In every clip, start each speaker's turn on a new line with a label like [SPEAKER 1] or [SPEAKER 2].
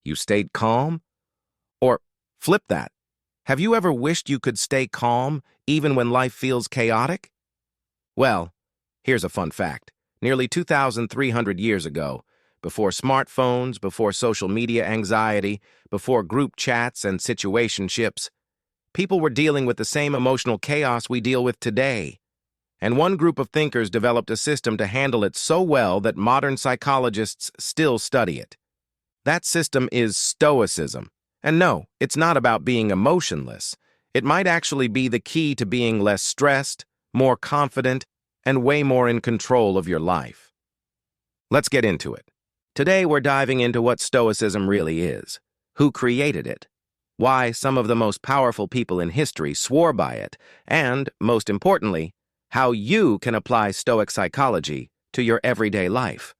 [SPEAKER 1] You stayed calm? Or flip that. Have you ever wished you could stay calm even when life feels chaotic? Well, here's a fun fact. Nearly 2,300 years ago, before smartphones, before social media anxiety, before group chats and situationships, people were dealing with the same emotional chaos we deal with today. And one group of thinkers developed a system to handle it so well that modern psychologists still study it. That system is Stoicism. And no, it's not about being emotionless. It might actually be the key to being less stressed, more confident, and way more in control of your life. Let's get into it. Today we're diving into what Stoicism really is, who created it, why some of the most powerful people in history swore by it, and, most importantly, how you can apply Stoic psychology to your everyday life.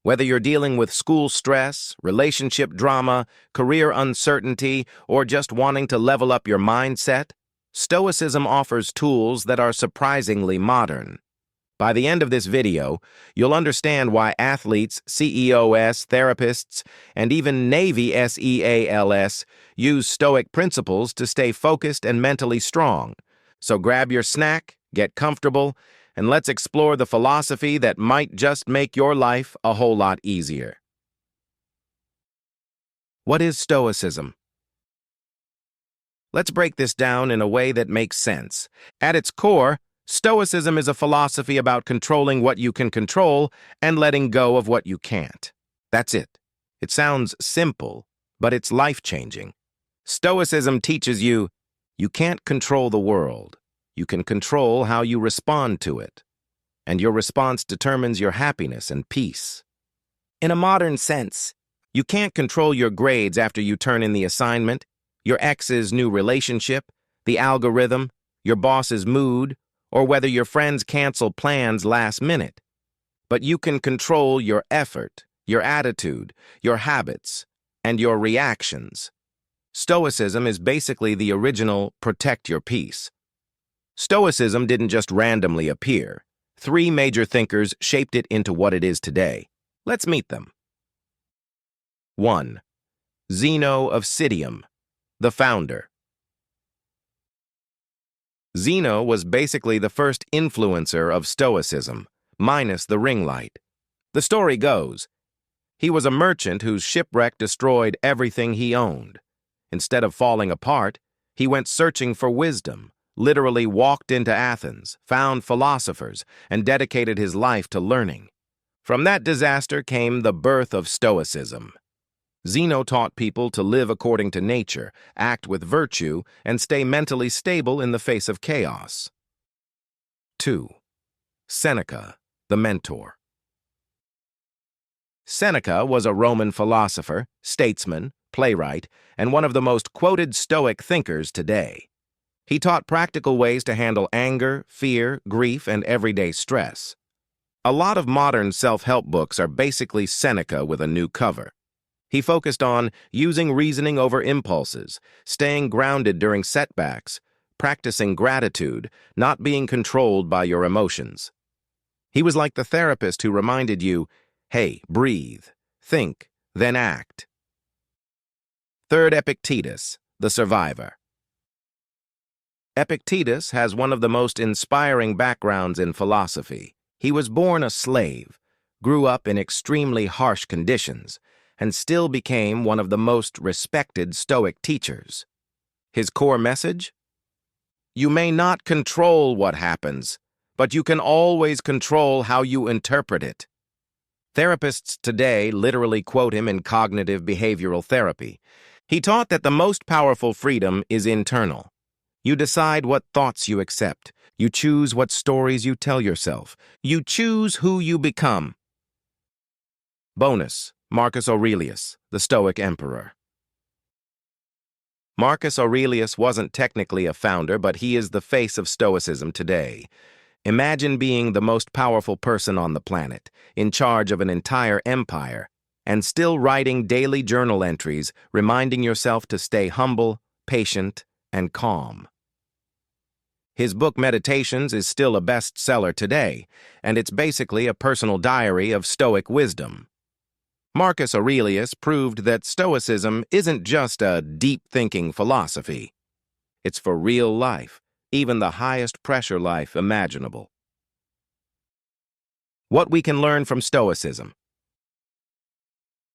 [SPEAKER 1] Whether you're dealing with school stress, relationship drama, career uncertainty, or just wanting to level up your mindset, Stoicism offers tools that are surprisingly modern. By the end of this video, you'll understand why athletes, CEOs, therapists, and even Navy SEALs use Stoic principles to stay focused and mentally strong. So grab your snack, get comfortable, and let's explore the philosophy that might just make your life a whole lot easier. What is Stoicism? Let's break this down in a way that makes sense. At its core, Stoicism is a philosophy about controlling what you can control and letting go of what you can't. That's it. It sounds simple, but it's life-changing. Stoicism teaches you can't control the world. You can control how you respond to it. And your response determines your happiness and peace. In a modern sense, you can't control your grades after you turn in the assignment, your ex's new relationship, the algorithm, your boss's mood, or whether your friends cancel plans last minute. But you can control your effort, your attitude, your habits, and your reactions. Stoicism is basically the original protect your peace. Stoicism didn't just randomly appear. 3 major thinkers shaped it into what it is today. Let's meet them. 1. Zeno of Citium, the founder. Zeno was basically the first influencer of Stoicism, minus the ring light. The story goes, he was a merchant whose shipwreck destroyed everything he owned. Instead of falling apart, he went searching for wisdom, literally walked into Athens, found philosophers, and dedicated his life to learning. From that disaster came the birth of Stoicism. Zeno taught people to live according to nature, act with virtue, and stay mentally stable in the face of chaos. 2. Seneca, the mentor. Seneca was a Roman philosopher, statesman, playwright, and one of the most quoted Stoic thinkers today. He taught practical ways to handle anger, fear, grief, and everyday stress. A lot of modern self-help books are basically Seneca with a new cover. He focused on using reasoning over impulses, staying grounded during setbacks, practicing gratitude, not being controlled by your emotions. He was like the therapist who reminded you, hey, breathe, think, then act. 3. Epictetus, the survivor. Epictetus has one of the most inspiring backgrounds in philosophy. He was born a slave, grew up in extremely harsh conditions, and still became one of the most respected Stoic teachers. His core message? You may not control what happens, but you can always control how you interpret it. Therapists today literally quote him in cognitive behavioral therapy. He taught that the most powerful freedom is internal. You decide what thoughts you accept. You choose what stories you tell yourself. You choose who you become. Bonus: Marcus Aurelius, the Stoic emperor. Marcus Aurelius wasn't technically a founder, but he is the face of Stoicism today. Imagine being the most powerful person on the planet, in charge of an entire empire, and still writing daily journal entries, reminding yourself to stay humble, patient, and calm. His book Meditations is still a bestseller today, and it's basically a personal diary of Stoic wisdom. Marcus Aurelius proved that Stoicism isn't just a deep-thinking philosophy. It's for real life, even the highest pressure life imaginable. What we can learn from Stoicism.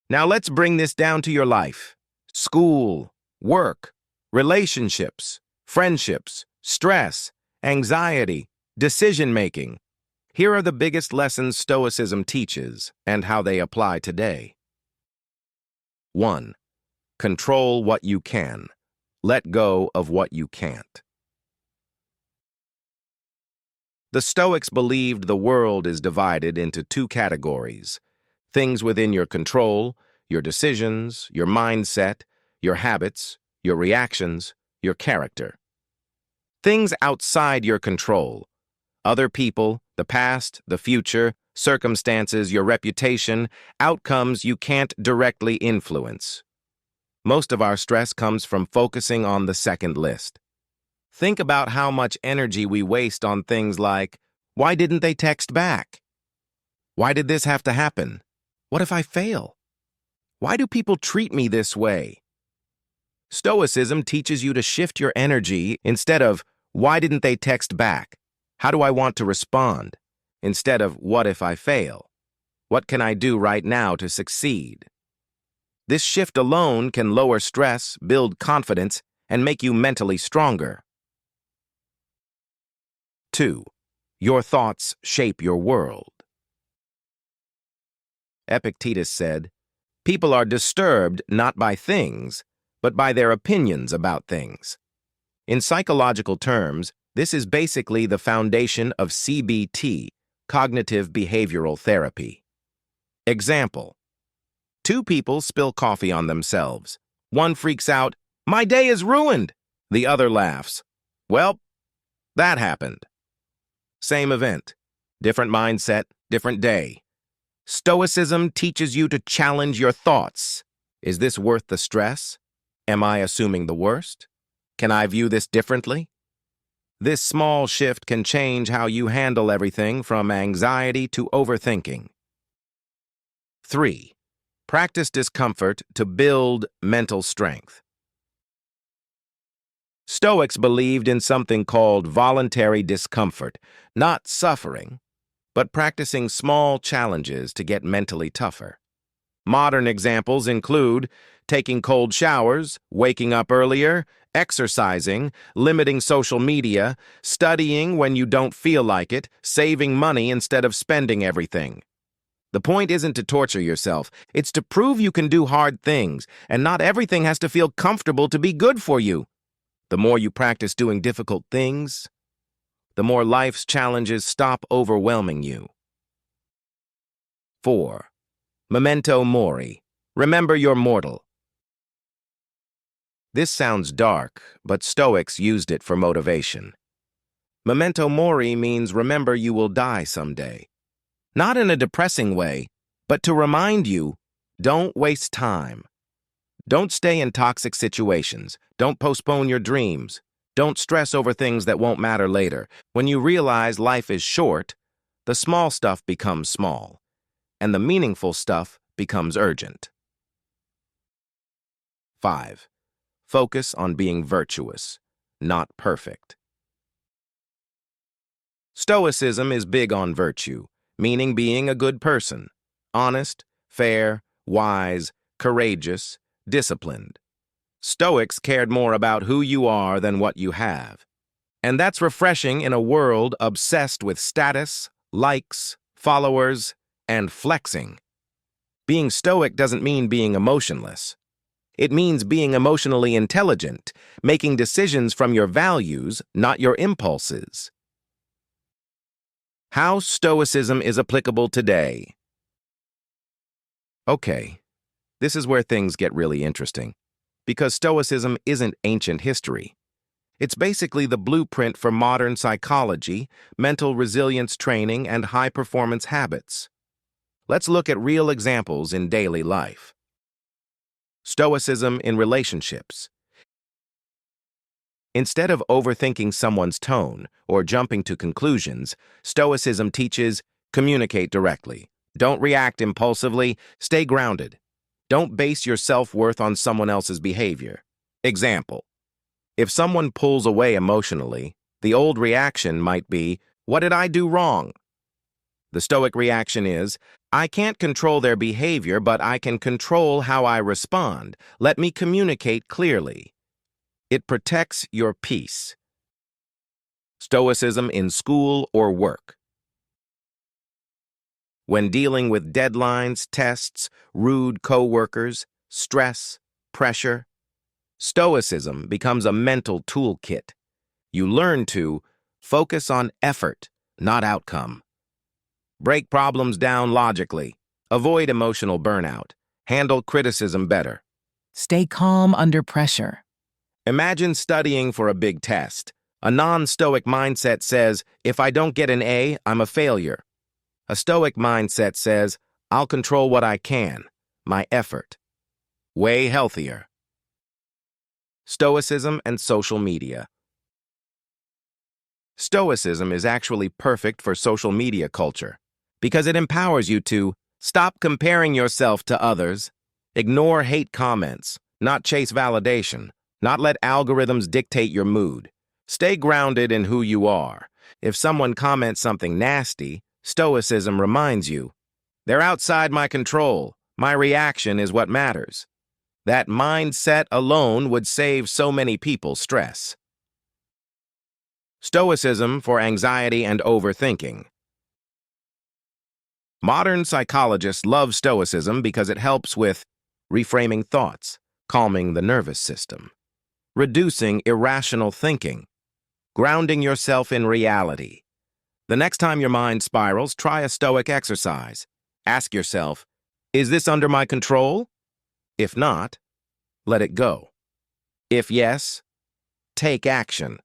[SPEAKER 1] Now let's bring this down to your life. School, work, relationships, friendships, stress, anxiety, decision-making. Here are the biggest lessons Stoicism teaches and how they apply today. 1. Control what you can. Let go of what you can't. The Stoics believed the world is divided into two categories: things within your control, your decisions, your mindset, your habits, your reactions, your character. Things outside your control: other people, the past, the future, circumstances, your reputation, outcomes you can't directly influence. Most of our stress comes from focusing on the second list. Think about how much energy we waste on things like, why didn't they text back? Why did this have to happen? What if I fail? Why do people treat me this way? Stoicism teaches you to shift your energy instead of, why didn't they text back? How do I want to respond? Instead of, what if I fail? What can I do right now to succeed? This shift alone can lower stress, build confidence, and make you mentally stronger. 2. Your thoughts shape your world. Epictetus said, people are disturbed not by things, but by their opinions about things. In psychological terms, this is basically the foundation of CBT, cognitive behavioral therapy. Example: two people spill coffee on themselves. One freaks out, "My day is ruined!" The other laughs, "Well, that happened." Same event, different mindset, different day. Stoicism teaches you to challenge your thoughts. Is this worth the stress? Am I assuming the worst? Can I view this differently? This small shift can change how you handle everything from anxiety to overthinking. 3. Practice discomfort to build mental strength. Stoics believed in something called voluntary discomfort, not suffering, but practicing small challenges to get mentally tougher. Modern examples include taking cold showers, waking up earlier, exercising, limiting social media, studying when you don't feel like it, saving money instead of spending everything. The point isn't to torture yourself, it's to prove you can do hard things, and not everything has to feel comfortable to be good for you. The more you practice doing difficult things, the more life's challenges stop overwhelming you. 4. Memento mori. Remember you're mortal. This sounds dark, but Stoics used it for motivation. Memento mori means remember you will die someday. Not in a depressing way, but to remind you, don't waste time. Don't stay in toxic situations. Don't postpone your dreams. Don't stress over things that won't matter later. When you realize life is short, the small stuff becomes small, and the meaningful stuff becomes urgent. 5. Focus on being virtuous, not perfect. Stoicism is big on virtue, meaning being a good person, honest, fair, wise, courageous, disciplined. Stoics cared more about who you are than what you have. And that's refreshing in a world obsessed with status, likes, followers, and flexing. Being stoic doesn't mean being emotionless. It means being emotionally intelligent, making decisions from your values, not your impulses. How Stoicism is applicable today. Okay, this is where things get really interesting, because Stoicism isn't ancient history. It's basically the blueprint for modern psychology, mental resilience training, and high-performance habits. Let's look at real examples in daily life. Stoicism in relationships. Instead of overthinking someone's tone or jumping to conclusions, Stoicism teaches communicate directly. Don't react impulsively. Stay grounded. Don't base your self-worth on someone else's behavior. Example: if someone pulls away emotionally, the old reaction might be, "What did I do wrong?" The Stoic reaction is, "I can't control their behavior, but I can control how I respond. Let me communicate clearly." It protects your peace. Stoicism in school or work. When dealing with deadlines, tests, rude coworkers, stress, pressure, Stoicism becomes a mental toolkit. You learn to focus on effort, not outcome. Break problems down logically. Avoid emotional burnout. Handle criticism better.
[SPEAKER 2] Stay calm under pressure.
[SPEAKER 1] Imagine studying for a big test. A non-Stoic mindset says, "If I don't get an A, I'm a failure." A Stoic mindset says, "I'll control what I can, my effort." Way healthier. Stoicism and social media. Stoicism is actually perfect for social media culture because it empowers you to stop comparing yourself to others, ignore hate comments, not chase validation, not let algorithms dictate your mood. Stay grounded in who you are. If someone comments something nasty, Stoicism reminds you, "They're outside my control. My reaction is what matters." That mindset alone would save so many people stress. Stoicism for anxiety and overthinking. Modern psychologists love Stoicism because it helps with reframing thoughts, calming the nervous system, reducing irrational thinking, grounding yourself in reality. The next time your mind spirals, try a Stoic exercise. Ask yourself, "Is this under my control?" If not, let it go. If yes, take action.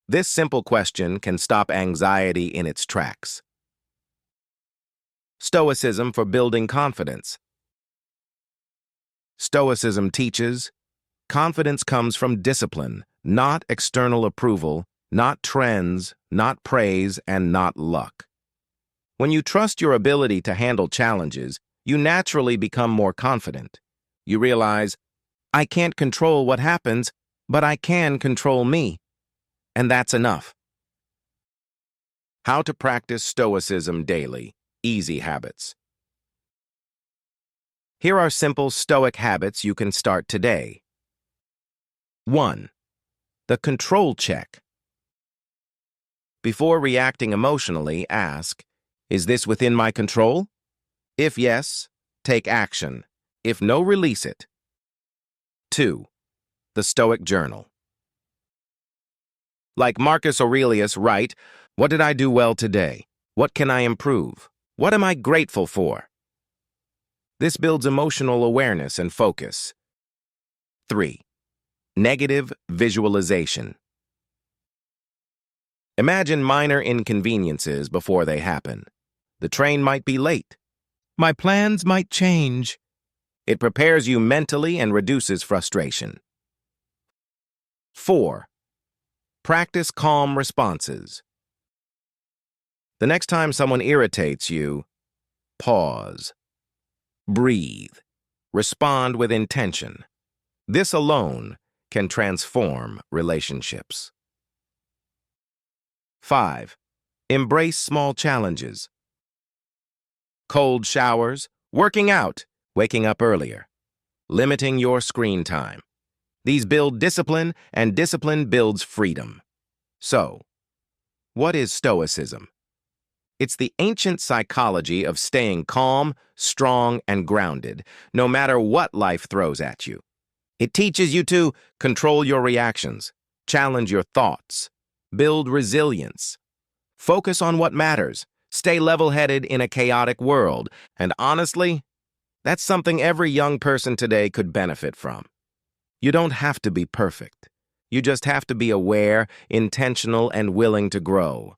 [SPEAKER 1] This simple question can stop anxiety in its tracks. Stoicism for building confidence. Stoicism teaches, confidence comes from discipline, not external approval, not trends, not praise, and not luck. When you trust your ability to handle challenges, you naturally become more confident. You realize, "I can't control what happens, but I can control me." And that's enough. How to practice Stoicism daily. Easy habits. Here are simple Stoic habits you can start today. 1. The control check. Before reacting emotionally, ask, "Is this within my control?" If yes, take action. If no, release it. 2. The Stoic journal. Like Marcus Aurelius, write, "What did I do well today? What can I improve? What am I grateful for?" This builds emotional awareness and focus. 3. Negative visualization. Imagine minor inconveniences before they happen. The train might be late. My plans might change. It prepares you mentally and reduces frustration. 4. Practice calm responses. The next time someone irritates you, pause. Breathe. Respond with intention. This alone can transform relationships. 5. Embrace small challenges. Cold showers, working out, waking up earlier, limiting your screen time. These build discipline, and discipline builds freedom. So, what is Stoicism? It's the ancient psychology of staying calm, strong, and grounded, no matter what life throws at you. It teaches you to control your reactions, challenge your thoughts, build resilience, focus on what matters, stay level-headed in a chaotic world, and honestly, that's something every young person today could benefit from. You don't have to be perfect. You just have to be aware, intentional, and willing to grow.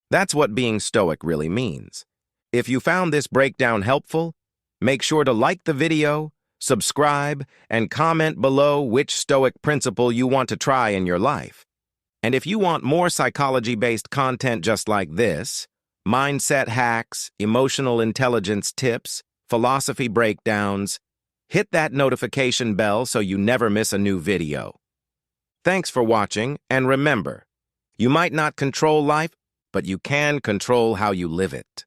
[SPEAKER 1] That's what being Stoic really means. If you found this breakdown helpful, make sure to like the video, subscribe, and comment below which Stoic principle you want to try in your life. And if you want more psychology-based content just like this, mindset hacks, emotional intelligence tips, philosophy breakdowns. Hit that notification bell so you never miss a new video. Thanks for watching, and remember, you might not control life, but you can control how you live it.